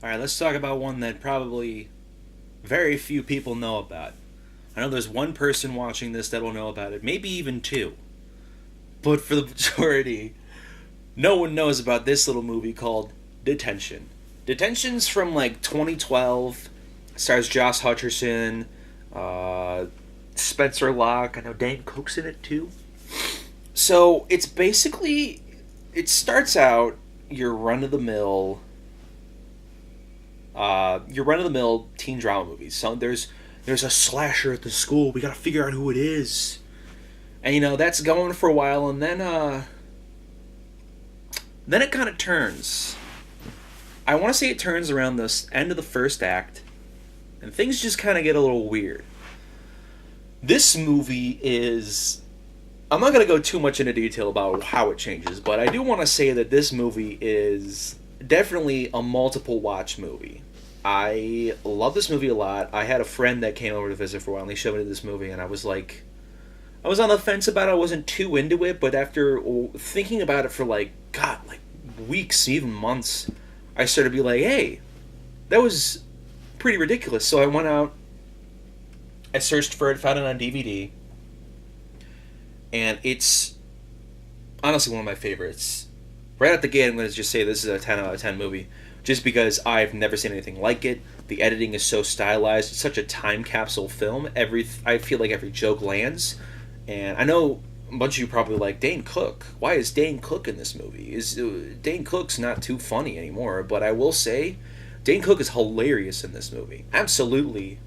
All right, let's talk about one that probably very few people know about. I know there's one person watching this that will know about it, maybe even two. But for the majority, no one knows about this little movie called Detention. Detention's from like 2012. Stars Josh Hutcherson, uh, Spencer Locke. I know Dane Cook's in it too. So it's basically, it starts out your run of the mill your run of the mill teen drama movies. So there's a slasher at the school. We gotta figure out who it is, and that's going for a while, and then it kind of turns. I want to say it turns around the end of the first act, and things just kind of get a little weird. This movie is. I'm not going to go too much into detail about how it changes, but I do want to say that this movie is definitely a multiple watch movie. I love this movie a lot. I had a friend that came over to visit for a while, and he showed me this movie, and I was like, I was on the fence about it. I wasn't too into it, but after thinking about it for like weeks, even months, I started to be like, hey, that was pretty ridiculous. So I went out, I searched for it, found it on DVD, and it's honestly one of my favorites. Right out the gate, I'm going to just say this is a 10 out of 10 movie, just because I've never seen anything like it. The editing is so stylized. It's such a time capsule film. I feel like every joke lands. And I know a bunch of you probably like, Dane Cook. Why is Dane Cook in this movie? Dane Cook's not too funny anymore, but I will say, Dane Cook is hilarious in this movie. Absolutely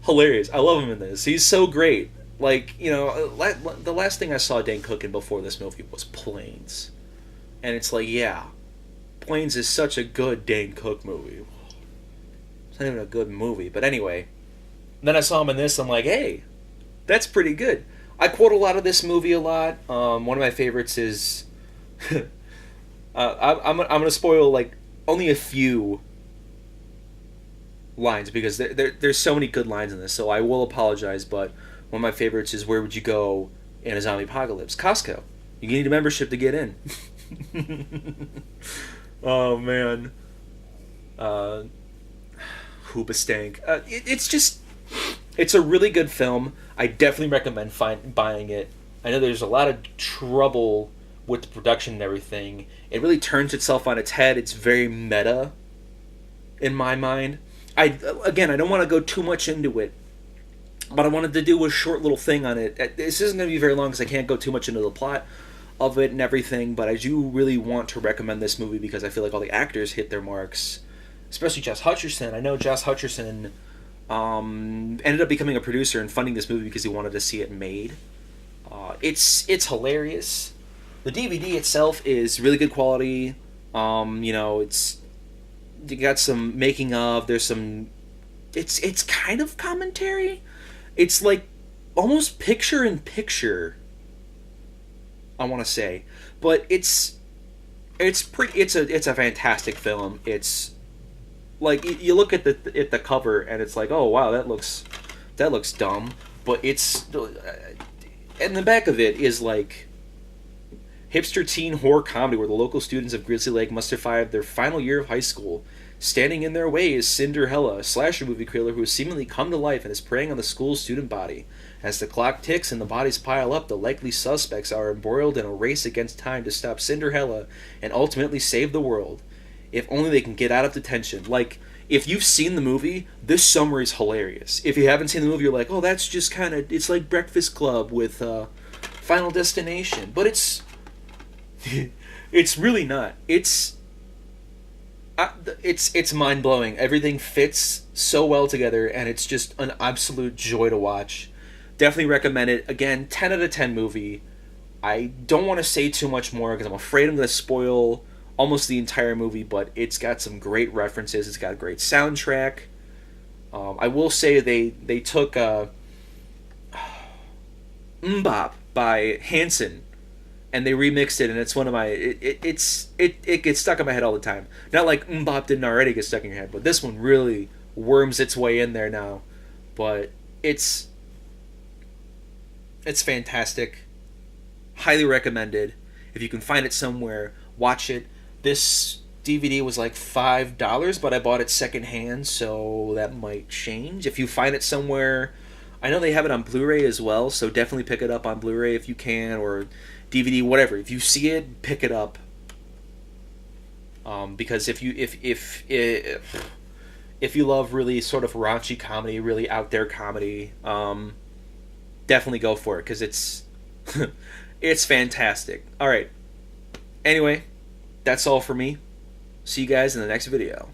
hilarious. I love him in this. He's so great. Like, the last thing I saw Dane Cook in before this movie was Planes. And it's like, yeah, Planes is such a good Dane Cook movie. It's not even a good movie, but anyway. Then I saw him in this, I'm like, hey, that's pretty good. I quote a lot of this movie a lot. One of my favorites is... I'm going to spoil, like, only a few lines, because there's so many good lines in this, so I will apologize, but one of my favorites is, where would you go in a zombie apocalypse? Costco. You need a membership to get in. Oh, man. Hoobastank. It's a really good film. I definitely recommend buying it. I know there's a lot of trouble with the production and everything. It really turns itself on its head. It's very meta, in my mind. I don't want to go too much into it, but I wanted to do a short little thing on it. This isn't going to be very long because I can't go too much into the plot of it and everything, but I do really want to recommend this movie because I feel like all the actors hit their marks, especially Josh Hutcherson. I know Josh Hutcherson ended up becoming a producer and funding this movie because he wanted to see it made. It's hilarious. The DVD itself is really good quality. It's you got some making of. There's some. It's kind of commentary. It's like almost picture in picture, I want to say, but it's a fantastic film. It's like you look at the cover and it's like, oh wow, that looks dumb, but it's and the back of it is like hipster teen horror comedy where the local students of Grizzly Lake must survive their final year of high school. Standing in their way is Cinderella, a slasher movie killer who has seemingly come to life and is preying on the school's student body. As the clock ticks and the bodies pile up, the likely suspects are embroiled in a race against time to stop Cinderella and ultimately save the world. If only they can get out of detention. Like, if you've seen the movie, this summary is hilarious. If you haven't seen the movie, you're like, oh, that's just kind of... It's like Breakfast Club with Final Destination. But it's... it's really not. It's mind-blowing. Everything fits so well together, and it's just an absolute joy to watch. Definitely recommend it. Again, 10 out of 10 movie. I don't want to say too much more because I'm afraid I'm going to spoil almost the entire movie, but it's got some great references. It's got a great soundtrack. I will say they took Mbop by Hanson and they remixed it, and it's one of my it gets stuck in my head all the time. Not like Mbop didn't already get stuck in your head, but this one really worms its way in there now. But it's fantastic. Highly recommended. If you can find it somewhere, watch it. This DVD was like $5, but I bought it secondhand, so that might change. If you find it somewhere, I know they have it on Blu-ray as well, so definitely pick it up on Blu-ray if you can, or DVD, whatever. If you see it, pick it up. Because if you love really sort of raunchy comedy, really out there comedy, definitely go for it because it's it's fantastic. All right. Anyway, that's all for me. See you guys in the next video.